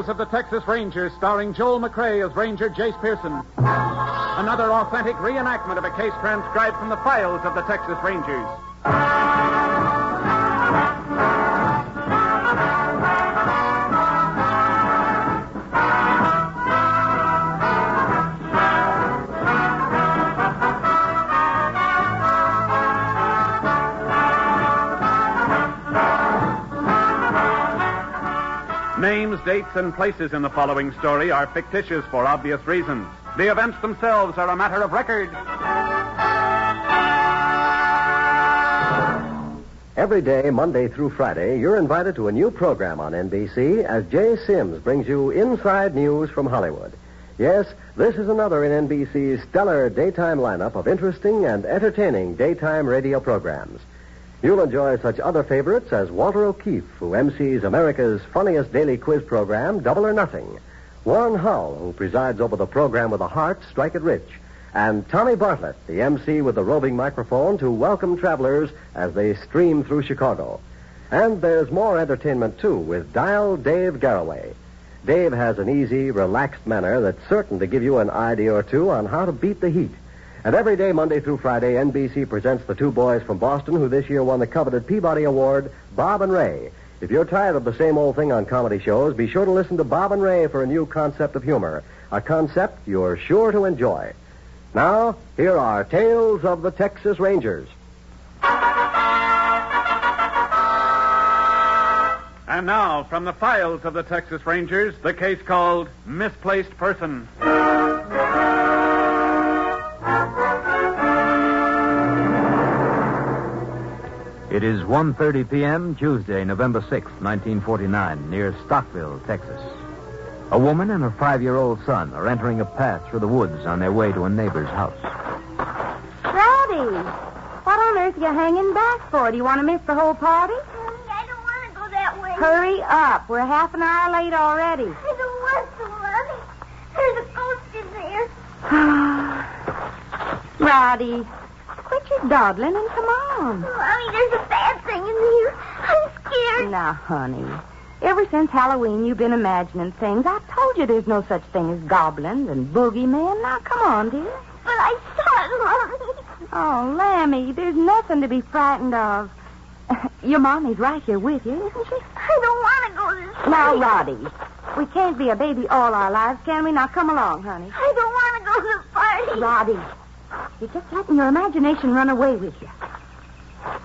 Files of the Texas Rangers, starring Joel McRae as Ranger Jace Pearson. Another authentic reenactment of a case transcribed from the files of the Texas Rangers. Names, dates, and places in the following story are fictitious for obvious reasons. The events themselves are a matter of record. Every day, Monday through Friday, you're invited to a new program on NBC as Jay Sims brings you inside news from Hollywood. Yes, this is another in NBC's stellar daytime lineup of interesting and entertaining daytime radio programs. You'll enjoy such other favorites as Walter O'Keefe, who MCs America's funniest daily quiz program, Double or Nothing. Warren Hull, who presides over the program with a heart, Strike It Rich. And Tommy Bartlett, the MC with the roving microphone to welcome travelers as they stream through Chicago. And there's more entertainment, too, with Dial Dave Garraway. Dave has an easy, relaxed manner that's certain to give you an idea or two on how to beat the heat. And every day, Monday through Friday, NBC presents the two boys from Boston who this year won the coveted Peabody Award, Bob and Ray. If you're tired of the same old thing on comedy shows, be sure to listen to Bob and Ray for a new concept of humor, a concept you're sure to enjoy. Now, here are Tales of the Texas Rangers. And now, from the files of the Texas Rangers, the case called Misplaced Person. It is 1:30 p.m., Tuesday, November 6th, 1949, near Stockville, Texas. A woman and her 5-year-old son are entering a path through the woods on their way to a neighbor's house. Rowdy, what on earth are you hanging back for? Do you want to miss the whole party? Mommy, I don't want to go that way. Hurry up. We're half an hour late already. I don't want to, Mommy. There's a ghost in there. Rowdy, quit your dawdling and come on. Mommy, there's a bad thing in here. I'm scared. Now, honey, ever since Halloween you've been imagining things. I've told you there's no such thing as goblins and boogeymen. Now, come on, dear. But I saw it, Mommy. Oh, Lammy, there's nothing to be frightened of. Your mommy's right here with you, isn't she? I don't want to go this way. Now, Roddy, we can't be a baby all our lives, can we? Now, come along, honey. I don't want to go to the party. Roddy, you're just letting your imagination run away with you.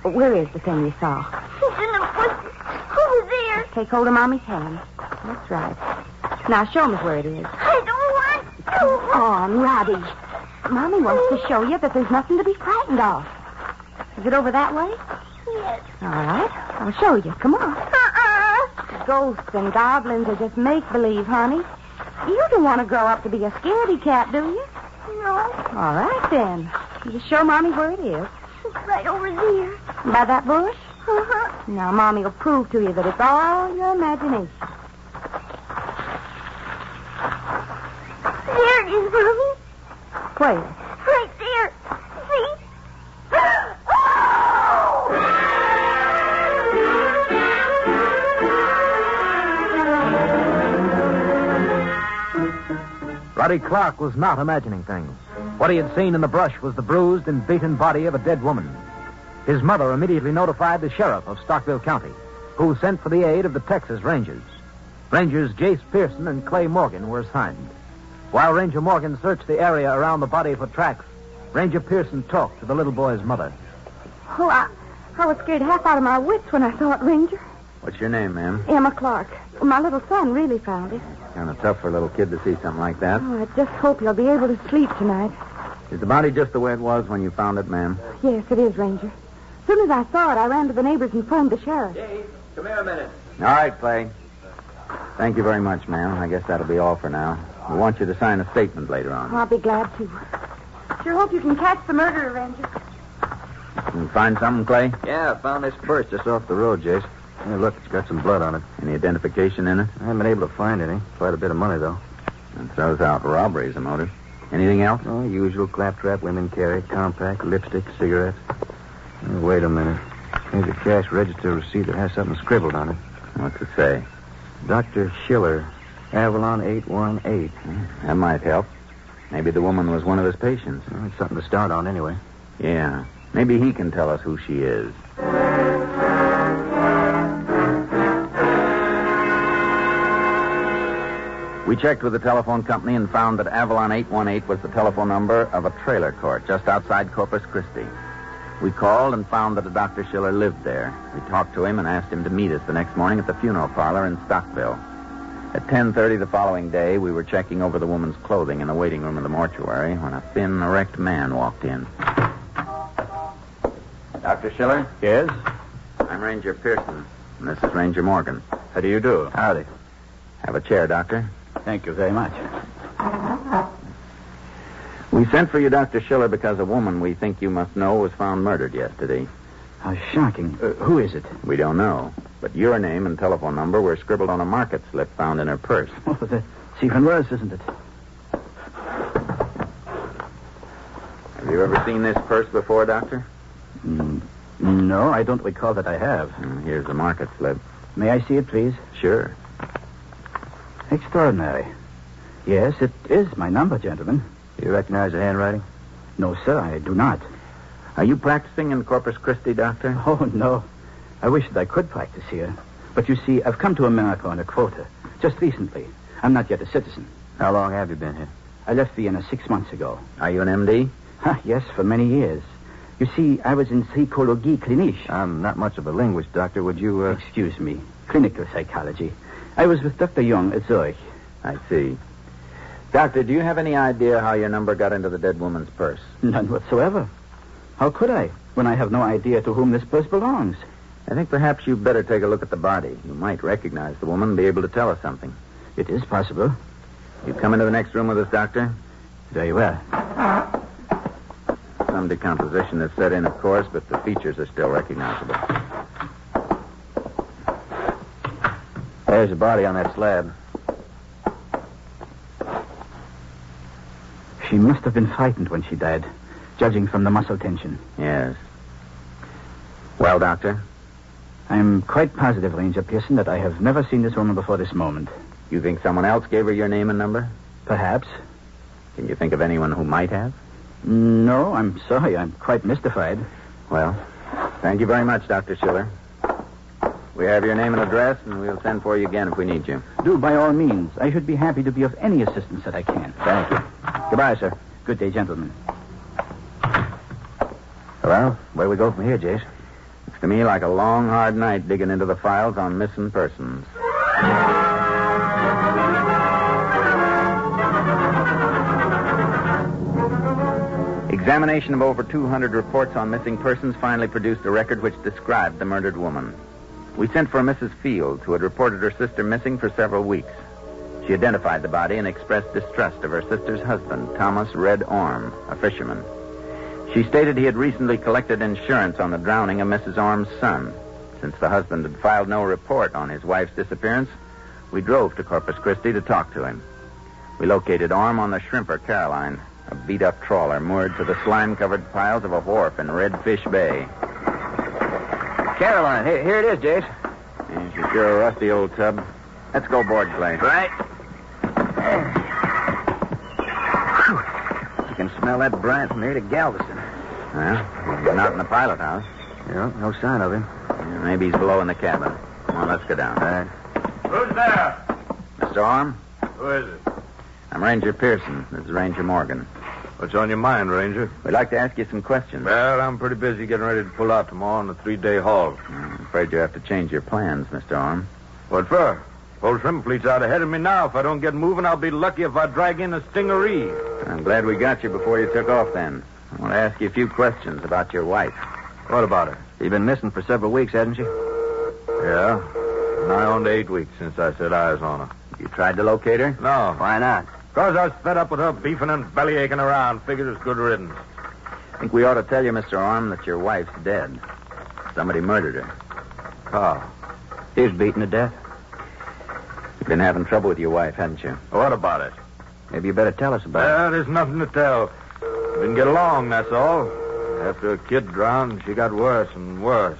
Where is the thing you saw? It's in the bushes. Over there. Take hold of Mommy's hand. That's right. Now, show me where it is. I don't want to. Come on, Roddy. Mommy wants to show you that there's nothing to be frightened of. Is it over that way? Yes. All right. I'll show you. Come on. Ghosts and goblins are just make-believe, honey. You don't want to grow up to be a scaredy cat, do you? No. All right, then. You just show Mommy where it is. It's right over there. By that bush? Uh-huh. Now, Mommy will prove to you that it's all your imagination. There it is, Mommy. Where? Right there. See? Roddy Clark was not imagining things. What he had seen in the brush was the bruised and beaten body of a dead woman. His mother immediately notified the sheriff of Stockville County, who sent for the aid of the Texas Rangers. Rangers Jace Pearson and Clay Morgan were assigned. While Ranger Morgan searched the area around the body for tracks, Ranger Pearson talked to the little boy's mother. Oh, I was scared half out of my wits when I saw it, Ranger. What's your name, ma'am? Emma Clark. My little son really found it. Kind of tough for a little kid to see something like that. Oh, I just hope he'll be able to sleep tonight. Is the body just the way it was when you found it, ma'am? Yes, it is, Ranger. As soon as I saw it, I ran to the neighbors and phoned the sheriff. Dave, come here a minute. All right, Clay. Thank you very much, ma'am. I guess that'll be all for now. We want you to sign a statement later on. I'll be glad to. Sure hope you can catch the murderer, Ranger. You find something, Clay? Yeah, I found this purse just off the road, Jace. Hey, look, it's got some blood on it. Any identification in it? I haven't been able to find any. Quite a bit of money, though. It throws out robbery as a motive. Anything else? Oh, usual claptrap women carry, compact, lipstick, cigarettes. Hey, wait a minute. Here's a cash register receipt that has something scribbled on it. What's it say? Dr. Schiller, Avalon 818. That might help. Maybe the woman was one of his patients. Well, it's something to start on anyway. Yeah. Maybe he can tell us who she is. We checked with the telephone company and found that Avalon 818 was the telephone number of a trailer court just outside Corpus Christi. We called and found that a Dr. Schiller lived there. We talked to him and asked him to meet us the next morning at the funeral parlor in Stockville. At 10:30 the following day, we were checking over the woman's clothing in the waiting room of the mortuary when a thin, erect man walked in. Dr. Schiller? Yes? I'm Ranger Pearson, and this is Ranger Morgan. How do you do? Howdy. Have a chair, Doctor. Thank you very much. We sent for you, Dr. Schiller, because a woman we think you must know was found murdered yesterday. How shocking. Who is it? We don't know, but your name and telephone number were scribbled on a market slip found in her purse. Oh, that's even worse, isn't it? Have you ever seen this purse before, Doctor? No, I don't recall that I have. Here's the market slip. May I see it, please? Sure. Extraordinary. Yes, it is my number, gentlemen. You recognize the handwriting? No, sir, I do not. Are you practicing in Corpus Christi, Doctor? Oh, no. I wish that I could practice here. But you see, I've come to America on a quota. Just recently. I'm not yet a citizen. How long have you been here? I left Vienna 6 months ago. Are you an MD? Yes, for many years. You see, I was in psychologie clinique. I'm not much of a linguist, Doctor. Would you, Excuse me. Clinical psychology. I was with Dr. Young at Zurich. I see. Doctor, do you have any idea how your number got into the dead woman's purse? None whatsoever. How could I, when I have no idea to whom this purse belongs? I think perhaps you'd better take a look at the body. You might recognize the woman and be able to tell us something. It is possible. You come into the next room with us, Doctor? Very well. Some decomposition has set in, of course, but the features are still recognizable. There's the body on that slab. She must have been frightened when she died, judging from the muscle tension. Yes. Well, Doctor? I'm quite positive, Ranger Pearson, that I have never seen this woman before this moment. You think someone else gave her your name and number? Perhaps. Can you think of anyone who might have? No, I'm sorry. I'm quite mystified. Well, thank you very much, Dr. Schiller. We have your name and address, and we'll send for you again if we need you. Do, by all means. I should be happy to be of any assistance that I can. Thank you. Goodbye, sir. Good day, gentlemen. Well, where do we go from here, Jace? Looks to me like a long, hard night digging into the files on missing persons. Examination of over 200 reports on missing persons finally produced a record which described the murdered woman. We sent for Mrs. Fields, who had reported her sister missing for several weeks. She identified the body and expressed distrust of her sister's husband, Thomas Red Orm, a fisherman. She stated he had recently collected insurance on the drowning of Mrs. Orm's son. Since the husband had filed no report on his wife's disappearance, we drove to Corpus Christi to talk to him. We located Orm on the Shrimper Caroline, a beat-up trawler moored to the slime-covered piles of a wharf in Redfish Bay. Caroline, here it is, Jace. Yeah, she's sure a rusty old tub. Let's go board play. Right. You can smell that brine from here to Galveston. Well, he's not in the pilot house. Yeah, no sign of him. Yeah, maybe he's below in the cabin. Come on, let's go down. All right. Who's there? Mr. Orm? Who is it? I'm Ranger Pearson. This is Ranger Morgan. What's on your mind, Ranger? We'd like to ask you some questions. Well, I'm pretty busy getting ready to pull out tomorrow on a 3-day haul. I'm afraid you have to change your plans, Mr. Orm. What for? Whole shrimp fleet's out ahead of me now. If I don't get moving, I'll be lucky if I drag in a stingaree. I'm glad we got you before you took off then. I want to ask you a few questions about your wife. What about her? She's been missing for several weeks, hasn't she? Yeah. Nigh on to 8 weeks since I set eyes on her. You tried to locate her? No. Why not? Because I was fed up with her beefing and bellyaching around. Figured it's good riddance. I think we ought to tell you, Mr. Orm, that your wife's dead. Somebody murdered her. How? He was beaten to death. You've been having trouble with your wife, haven't you? What about it? Maybe you better tell us about Well, there's nothing to tell. Didn't get along, that's all. After a kid drowned, she got worse and worse.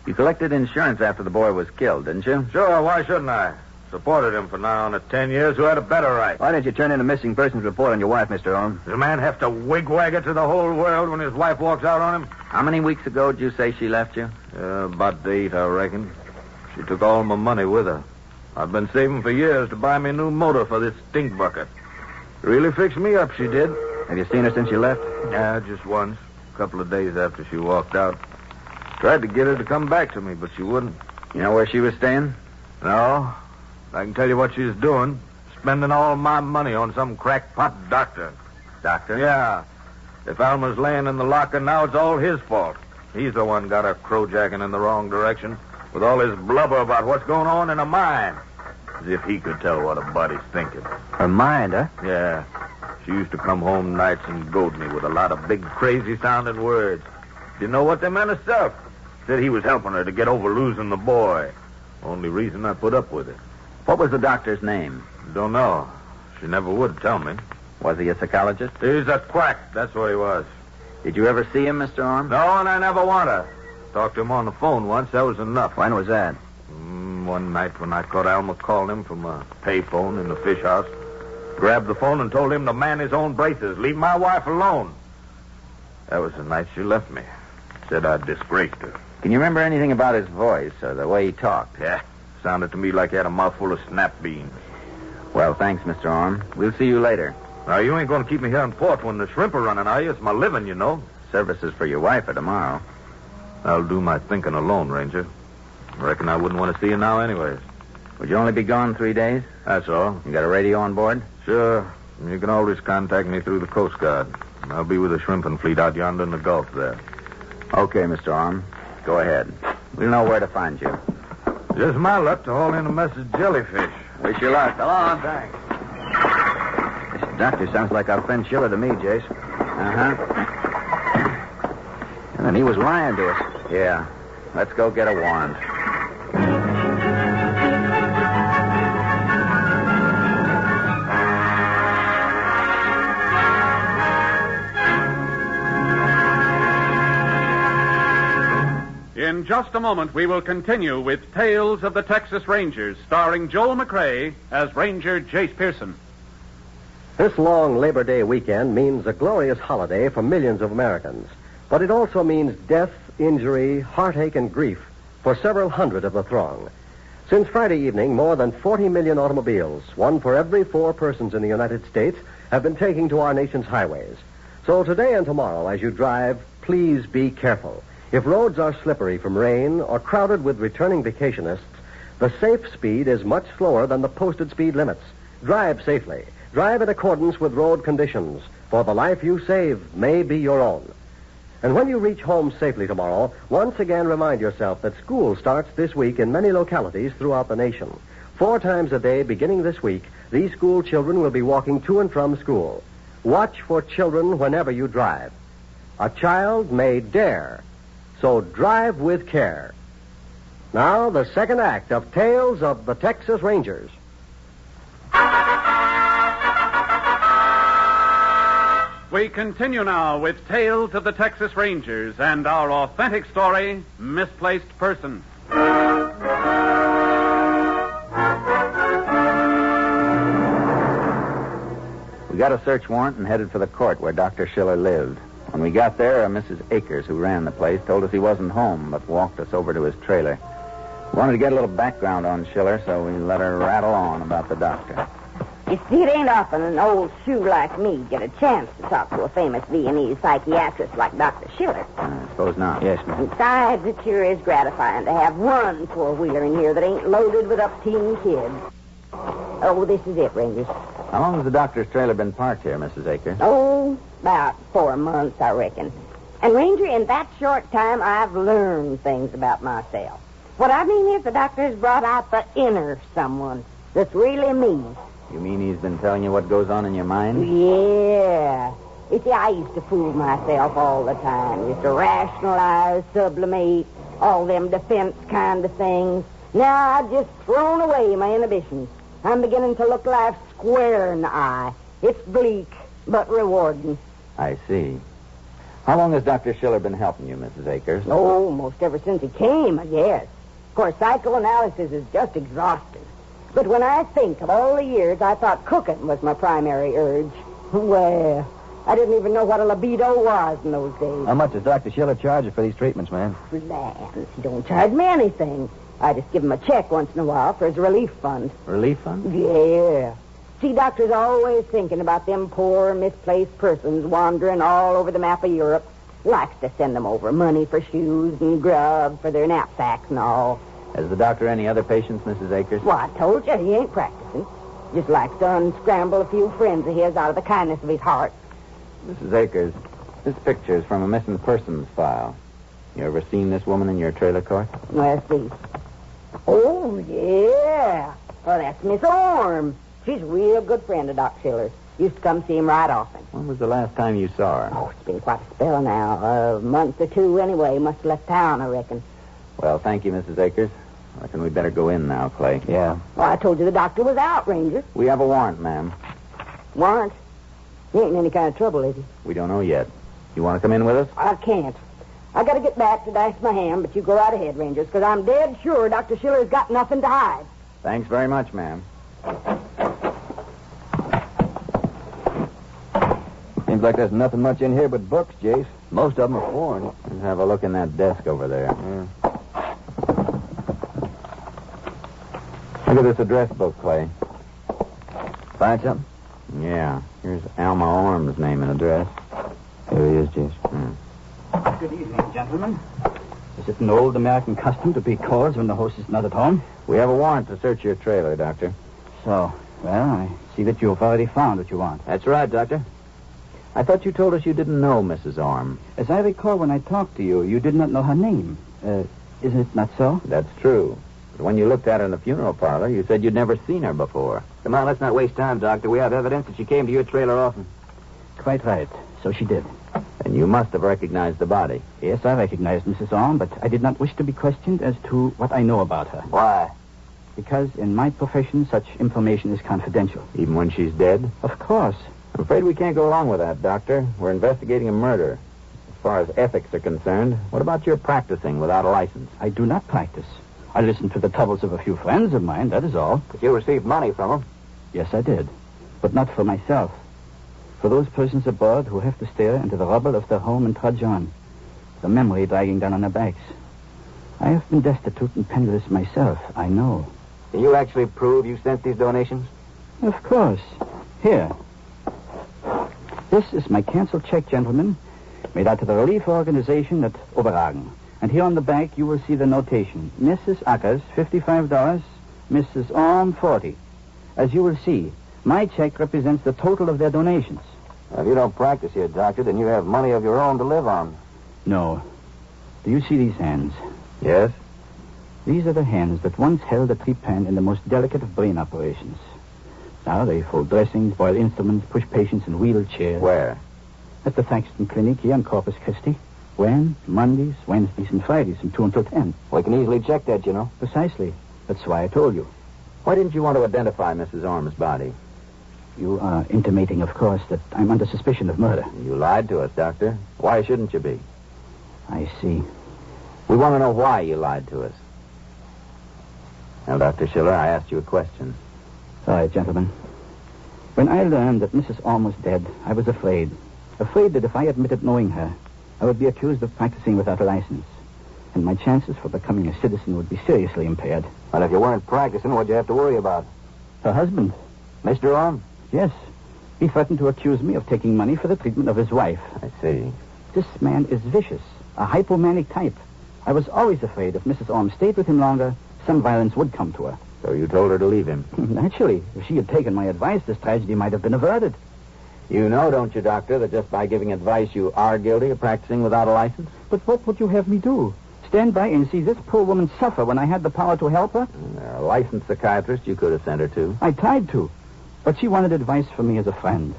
You collected insurance after the boy was killed, didn't you? Sure, why shouldn't I? Supported him for now on 10 years. Who had a better right? Why didn't you turn in a missing persons report on your wife, Mr. Orm? Does a man have to wigwag it to the whole world when his wife walks out on him? How many weeks ago did you say she left you? About 8, I reckon. She took all my money with her. I've been saving for years to buy me a new motor for this stink bucket. Really fixed me up, she did. Have you seen her since you left? Yeah, just once. A couple of days after she walked out. Tried to get her to come back to me, but she wouldn't. You know where she was staying? No. I can tell you what she's doing. Spending all my money on some crackpot doctor. Doctor? Yeah. If Alma's laying in the locker now, it's all his fault. He's the one got her crowjacking in the wrong direction with all his blubber about what's going on in her mind. As if he could tell what a body's thinking. Her mind, huh? Yeah. She used to come home nights and goad me with a lot of big, crazy-sounding words. Didn't know what they meant herself. Said he was helping her to get over losing the boy. Only reason I put up with it. What was the doctor's name? Don't know. She never would tell me. Was he a psychologist? He's a quack. That's what he was. Did you ever see him, Mr. Orm? No, and I never want to. Talked to him on the phone once. That was enough. When was that? One night when I caught Alma calling him from a payphone in the fish house. Grabbed the phone and told him to man his own braces. Leave my wife alone. That was the night she left me. Said I'd disgraced her. Can you remember anything about his voice or the way he talked? Yeah. Sounded to me like he had a mouthful of snap beans. Well, thanks, Mr. Orm. We'll see you later. Now, you ain't going to keep me here in port when the shrimp are running, are you? It's my living, you know. Services for your wife are tomorrow. I'll do my thinking alone, Ranger. I reckon I wouldn't want to see you now anyways. Would you only be gone 3 days? That's all. You got a radio on board? Sure. You can always contact me through the Coast Guard. I'll be with the shrimping fleet out yonder in the Gulf there. Okay, Mr. Orm. Go ahead. We'll know where to find you. Just my luck to haul in a mess of jellyfish. Wish you luck. So long. Thanks. This doctor sounds like our friend Schiller to me, Jace. Uh-huh. And then he was lying to us. Yeah. Let's go get a warrant. In just a moment, we will continue with Tales of the Texas Rangers, starring Joel McCrea as Ranger Jace Pearson. This long Labor Day weekend means a glorious holiday for millions of Americans. But it also means death, injury, heartache, and grief for several hundred of the throng. Since Friday evening, more than 40 million automobiles, one for every 4 persons in the United States, have been taking to our nation's highways. So today and tomorrow, as you drive, please be careful. If roads are slippery from rain or crowded with returning vacationists, the safe speed is much slower than the posted speed limits. Drive safely. Drive in accordance with road conditions, for the life you save may be your own. And when you reach home safely tomorrow, once again remind yourself that school starts this week in many localities throughout the nation. 4 times a day beginning this week, these school children will be walking to and from school. Watch for children whenever you drive. A child may dare, so drive with care. Now, the second act of Tales of the Texas Rangers. We continue now with Tales of the Texas Rangers and our authentic story, Misplaced Person. We got a search warrant and headed for the court where Dr. Schiller lived. When we got there, Mrs. Akers, who ran the place, told us he wasn't home, but walked us over to his trailer. We wanted to get a little background on Schiller, so we let her rattle on about the doctor. You see, it ain't often an old shoe like me get a chance to talk to a famous Viennese psychiatrist like Dr. Schiller. I suppose not. Yes, ma'am. Besides, it sure is gratifying to have one four-wheeler in here that ain't loaded with upteen kids. Oh, this is it, Rangers. How long has the doctor's trailer been parked here, Mrs. Akers? Oh, about 4 months, I reckon. And, Ranger, in that short time, I've learned things about myself. What I mean is the doctor's brought out the inner someone that's really me. You mean he's been telling you what goes on in your mind? Yeah. You see, I used to fool myself all the time. Used to rationalize, sublimate, all them defense kind of things. Now I've just thrown away my inhibitions. I'm beginning to look life square in the eye. It's bleak, but rewarding. I see. How long has Dr. Schiller been helping you, Mrs. Akers? Oh, almost ever since he came, I guess. Of course, psychoanalysis is just exhausting. But when I think of all the years I thought cooking was my primary urge, well, I didn't even know what a libido was in those days. How much does Dr. Schiller charge you for these treatments, man? Lance, he don't charge me anything. I just give him a check once in a while for his relief fund. Relief fund? Yeah. See, doctor's always thinking about them poor, misplaced persons wandering all over the map of Europe. Likes to send them over money for shoes and grub for their knapsacks and all. Has the doctor any other patients, Mrs. Akers? Well, I told you, he ain't practicing. Just likes to unscramble a few friends of his out of the kindness of his heart. Mrs. Akers, this picture is from a missing persons file. You ever seen this woman in your trailer court? Let's see. Oh, yeah. Well, that's Miss Orm. She's a real good friend of Doc Schiller's. Used to come see him right often. When was the last time you saw her? Oh, it's been quite a spell now. A month or two anyway. Must have left town, I reckon. Well, thank you, Mrs. Akers. I reckon we better go in now, Clay. Yeah. Well, I told you the doctor was out, Ranger. We have a warrant, ma'am. Warrant? He ain't in any kind of trouble, is he? We don't know yet. You want to come in with us? I can't. I got to get back to dice my hand, but you go right ahead, Rangers, because I'm dead sure Dr. Schiller's got nothing to hide. Thanks very much, ma'am. Seems like there's nothing much in here but books, Jace. Most of them are foreign. Let's have a look in that desk over there. Yeah. Look at this address book, Clay. Find something? Yeah. Here's Alma Orm's name and address. Here he is, Jace. Good evening, gentlemen. Is it an old American custom to beat calls when the host is not at home? We have a warrant to search your trailer, Doctor. So, well, I see that you've already found what you want. That's right, Doctor. I thought you told us you didn't know Mrs. Orm. As I recall when I talked to you, you did not know her name. Isn't it not so? That's true. But when you looked at her in the funeral parlor, you said you'd never seen her before. Come on, let's not waste time, Doctor. We have evidence that she came to your trailer often. Quite right. So she did. And you must have recognized the body. Yes, I recognized Mrs. Orm, but I did not wish to be questioned as to what I know about her. Why? Because in my profession, such information is confidential. Even when she's dead? Of course. I'm afraid we can't go along with that, Doctor. We're investigating a murder. As far as ethics are concerned, what about your practicing without a license? I do not practice. I listen to the troubles of a few friends of mine, that is all. But you received money from them. Yes, I did. But not for myself. For those persons aboard who have to stare into the rubble of their home and trudge on, the memory dragging down on their backs. I have been destitute and penniless myself, I know. Can you actually prove you sent these donations? Of course. Here. This is my canceled check, gentlemen, made out to the relief organization at Oberhagen. And here on the back, you will see the notation. Mrs. Akers, $55. Mrs. Orm, $40. As you will see, my check represents the total of their donations. Well, if you don't practice here, Doctor, then you have money of your own to live on. No. Do you see these hands? Yes? These are the hands that once held a trepan in the most delicate of brain operations. Now they fold dressings, boil instruments, push patients in wheelchairs. Where? At the Thaxton Clinic here in Corpus Christi. When? Mondays, Wednesdays, and Fridays from 2 until 10. We can easily check that, you know. Precisely. That's why I told you. Why didn't you want to identify Mrs. Orm's body? You are intimating, of course, that I'm under suspicion of murder. You lied to us, Doctor. Why shouldn't you be? I see. We want to know why you lied to us. Now, Dr. Schiller, I asked you a question. All right, gentlemen. When I learned that Mrs. Orm was dead, I was afraid. Afraid that if I admitted knowing her, I would be accused of practicing without a license. And my chances for becoming a citizen would be seriously impaired. Well, if you weren't practicing, what'd you have to worry about? Her husband? Mr. Orm? Yes. He threatened to accuse me of taking money for the treatment of his wife. I see. This man is vicious, a hypomanic type. I was always afraid if Mrs. Orm stayed with him longer, some violence would come to her. So you told her to leave him? Naturally. If she had taken my advice, this tragedy might have been averted. You know, don't you, Doctor, that just by giving advice you are guilty of practicing without a license? But what would you have me do? Stand by and see this poor woman suffer when I had the power to help her? A licensed psychiatrist you could have sent her to. I tried to. But she wanted advice from me as a friend.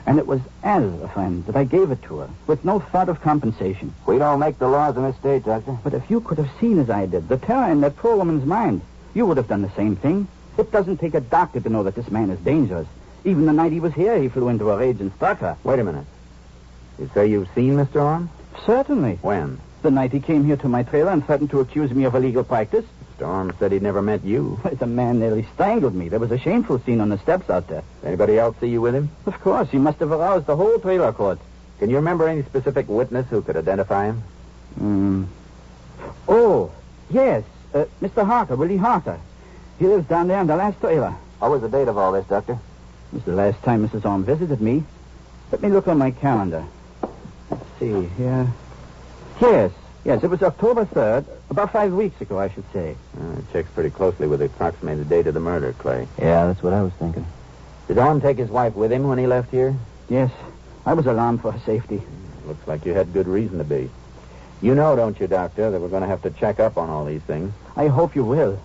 And it was as a friend that I gave it to her, with no thought of compensation. We don't make the laws in this state, Doctor. But if you could have seen as I did, the terror in that poor woman's mind, you would have done the same thing. It doesn't take a doctor to know that this man is dangerous. Even the night he was here, he flew into a rage and struck her. Wait a minute. You say you've seen Mr. Orm? Certainly. When? The night he came here to my trailer and threatened to accuse me of illegal practice. Storm said he'd never met you. The man nearly strangled me. There was a shameful scene on the steps out there. Anybody else see you with him? Of course, he must have aroused the whole trailer court. Can you remember any specific witness who could identify him? Oh, yes. Mr. Harker, Willie Harker. He lives down there in the last trailer. What was the date of all this, Doctor? It was the last time Mrs. Orme visited me. Let me look on my calendar. Let's see here. Yes, it was October 3rd, about 5 weeks ago, I should say. It checks pretty closely with the approximated date of the murder, Clay. Yeah, that's what I was thinking. Did Orme take his wife with him when he left here? Yes, I was alarmed for her safety. Looks like you had good reason to be. You know, don't you, Doctor, that we're going to have to check up on all these things? I hope you will.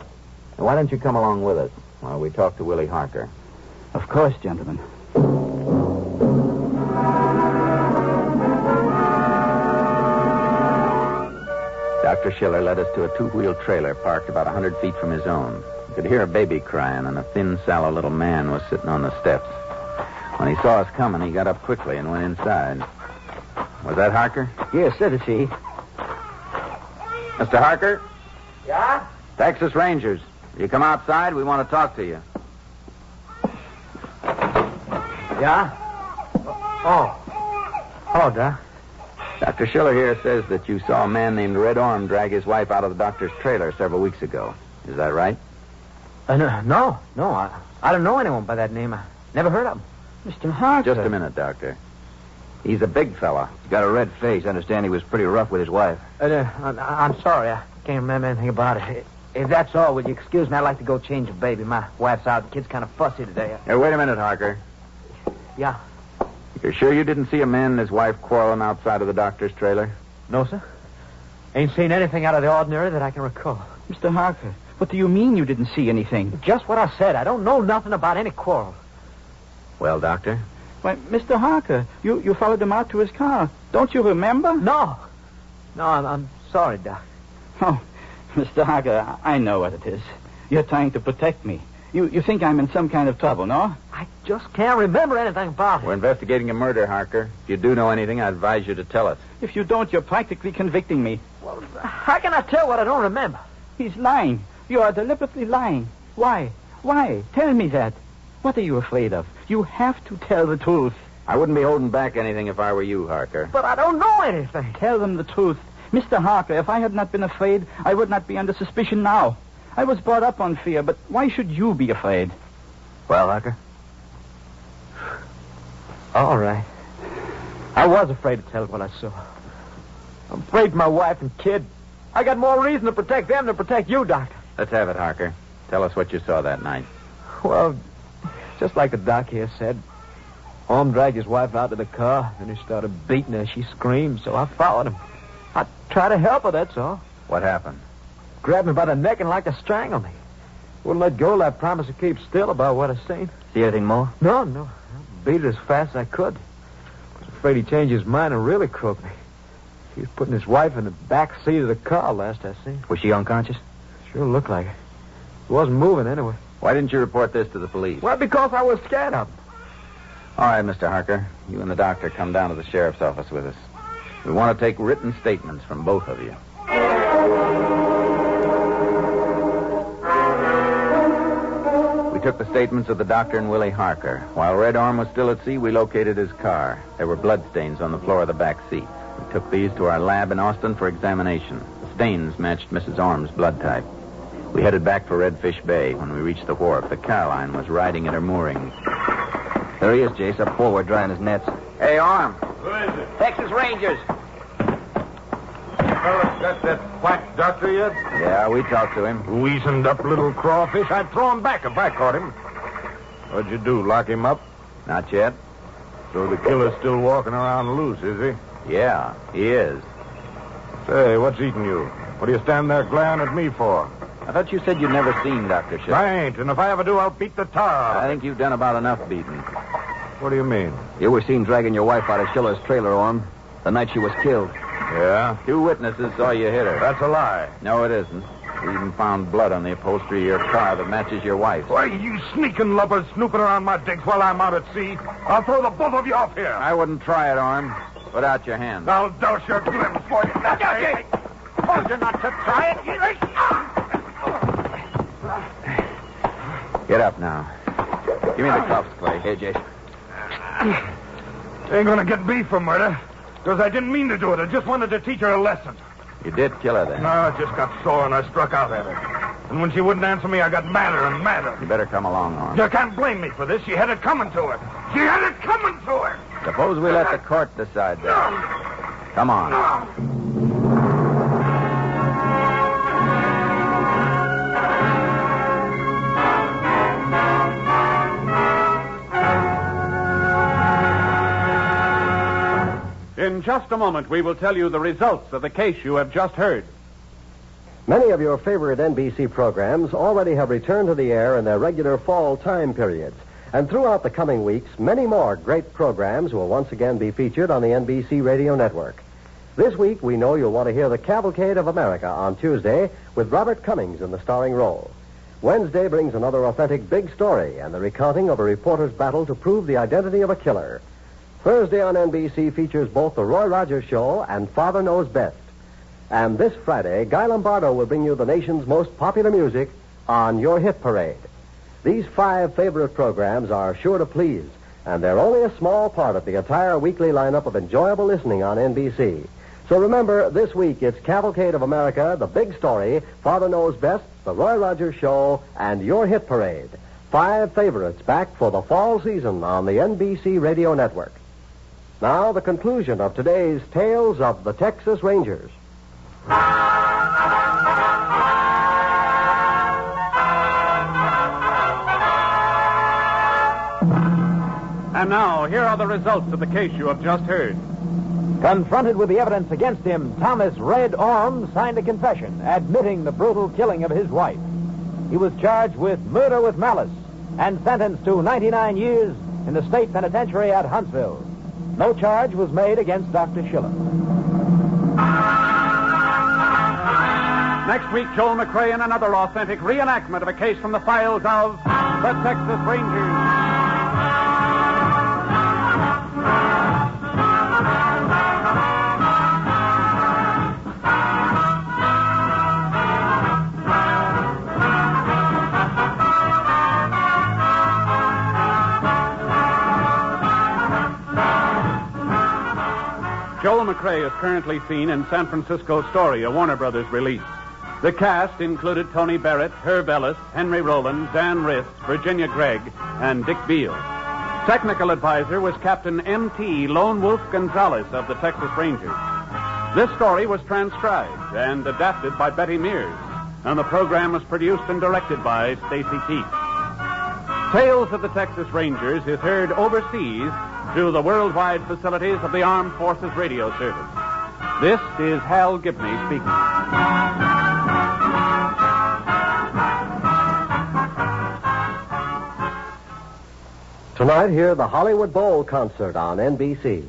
Now, why don't you come along with us while we talk to Willie Harker? Of course, gentlemen. Dr. Schiller led us to a two-wheeled trailer parked about 100 feet from his own. You could hear a baby crying, and a thin, sallow little man was sitting on the steps. When he saw us coming, he got up quickly and went inside. Was that Harker? Yes, that is he. Mr. Harker? Yeah? Texas Rangers. You come outside, we want to talk to you. Yeah? Oh. Hello, Doc. Dr. Schiller here says that you saw a man named Red Orme drag his wife out of the doctor's trailer several weeks ago. Is that right? No. I don't know anyone by that name. I never heard of him. Mr. Harker. Just a minute, Doctor. He's a big fella. He's got a red face. I understand he was pretty rough with his wife. I'm sorry. I can't remember anything about it. If that's all, will you excuse me? I'd like to go change the baby. My wife's out. The kid's kind of fussy today. Hey, wait a minute, Harker. Yeah. You're sure you didn't see a man and his wife quarreling outside of the doctor's trailer? No, sir. Ain't seen anything out of the ordinary that I can recall. Mr. Harker, what do you mean you didn't see anything? Just what I said. I don't know nothing about any quarrel. Well, Doctor? Why, Mr. Harker, you followed him out to his car. Don't you remember? No, I'm sorry, Doc. Oh, Mr. Harker, I know what it is. You're trying to protect me. You think I'm in some kind of trouble, no? I just can't remember anything about it. We're investigating a murder, Harker. If you do know anything, I advise you to tell us. If you don't, you're practically convicting me. Well, how can I tell what I don't remember? He's lying. You are deliberately lying. Why? Tell me that. What are you afraid of? You have to tell the truth. I wouldn't be holding back anything if I were you, Harker. But I don't know anything. Tell them the truth. Mr. Harker, if I had not been afraid, I would not be under suspicion now. I was brought up on fear, but why should you be afraid? Well, Harker? All right. I was afraid to tell what I saw. I'm afraid for my wife and kid. I got more reason to protect them than to protect you, Doctor. Let's have it, Harker. Tell us what you saw that night. Well, just like the doc here said, Orme dragged his wife out to the car, and he started beating her. She screamed, so I followed him. I tried to help her, that's all. What happened? Grabbed me by the neck and like to strangle me. Wouldn't let go of that promise to keep still about what I seen. See anything more? No. I beat it as fast as I could. I was afraid he'd change his mind and really croak me. He was putting his wife in the back seat of the car last I seen. Was she unconscious? Sure looked like it. She wasn't moving anyway. Why didn't you report this to the police? Well, because I was scared of him. All right, Mr. Harker. You and the doctor come down to the sheriff's office with us. We want to take written statements from both of you. We took the statements of the doctor and Willie Harker. While Red Orme was still at sea, we located his car. There were bloodstains on the floor of the back seat. We took these to our lab in Austin for examination. The stains matched Mrs. Orme's blood type. We headed back for Redfish Bay. When we reached the wharf, the Caroline was riding at her moorings. There he is, Jace, up forward, drying his nets. Hey, Orme. Who is it? Texas Rangers. Fellas got that quack doctor yet? Yeah, we talked to him. Weazened up little crawfish. I'd throw him back if I caught him. What'd you do, lock him up? Not yet. So the killer's still walking around loose, is he? Yeah, he is. Say, what's eating you? What are you standing there glaring at me for? I thought you said you'd never seen Dr. Schiller. I ain't, and if I ever do, I'll beat the tar out of I think you've done about enough beating. What do you mean? You were seen dragging your wife out of Schiller's trailer, Orme, the night she was killed. Yeah? 2 witnesses saw you hit her. That's a lie. No, it isn't. We even found blood on the upholstery of your car that matches your wife's. Why, you sneaking lubbers snooping around my digs while I'm out at sea. I'll throw the both of you off here. I wouldn't try it, Orme. Put out your hand. I'll douse your glimpse for you. Told you not to try it. Get up now. Give me the cuffs, Clay. Here, Jason. Ain't gonna get me for murder. Because I didn't mean to do it. I just wanted to teach her a lesson. You did kill her then. No, I just got sore and I struck out at her. And when she wouldn't answer me, I got madder and madder. You better come along, Norm. You can't blame me for this. She had it coming to her. She had it coming to her. Suppose we let the court decide that. Come on. In just a moment, we will tell you the results of the case you have just heard. Many of your favorite NBC programs already have returned to the air in their regular fall time periods. And throughout the coming weeks, many more great programs will once again be featured on the NBC radio network. This week, we know you'll want to hear The Cavalcade of America on Tuesday with Robert Cummings in the starring role. Wednesday brings another authentic big story and the recounting of a reporter's battle to prove the identity of a killer. Thursday on NBC features both The Roy Rogers Show and Father Knows Best. And this Friday, Guy Lombardo will bring you the nation's most popular music on Your Hit Parade. These 5 favorite programs are sure to please, and they're only a small part of the entire weekly lineup of enjoyable listening on NBC. So remember, this week it's Cavalcade of America, The Big Story, Father Knows Best, The Roy Rogers Show, and Your Hit Parade. 5 favorites back for the fall season on the NBC Radio Network. Now, the conclusion of today's Tales of the Texas Rangers. And now, here are the results of the case you have just heard. Confronted with the evidence against him, Thomas Red Orm signed a confession admitting the brutal killing of his wife. He was charged with murder with malice and sentenced to 99 years in the state penitentiary at Huntsville. No charge was made against Dr. Schiller. Next week, Joel McRae in another authentic reenactment of a case from the files of the Texas Rangers. Joel McRae is currently seen in San Francisco's Story, a Warner Brothers release. The cast included Tony Barrett, Herb Ellis, Henry Rowland, Dan Rist, Virginia Gregg, and Dick Beale. Technical advisor was Captain M.T. Lone Wolf Gonzaullas of the Texas Rangers. This story was transcribed and adapted by Betty Mears, and the program was produced and directed by Stacy Keach. Tales of the Texas Rangers is heard overseas through the worldwide facilities of the Armed Forces Radio Service. This is Hal Gibney speaking. Tonight, hear the Hollywood Bowl concert on NBC.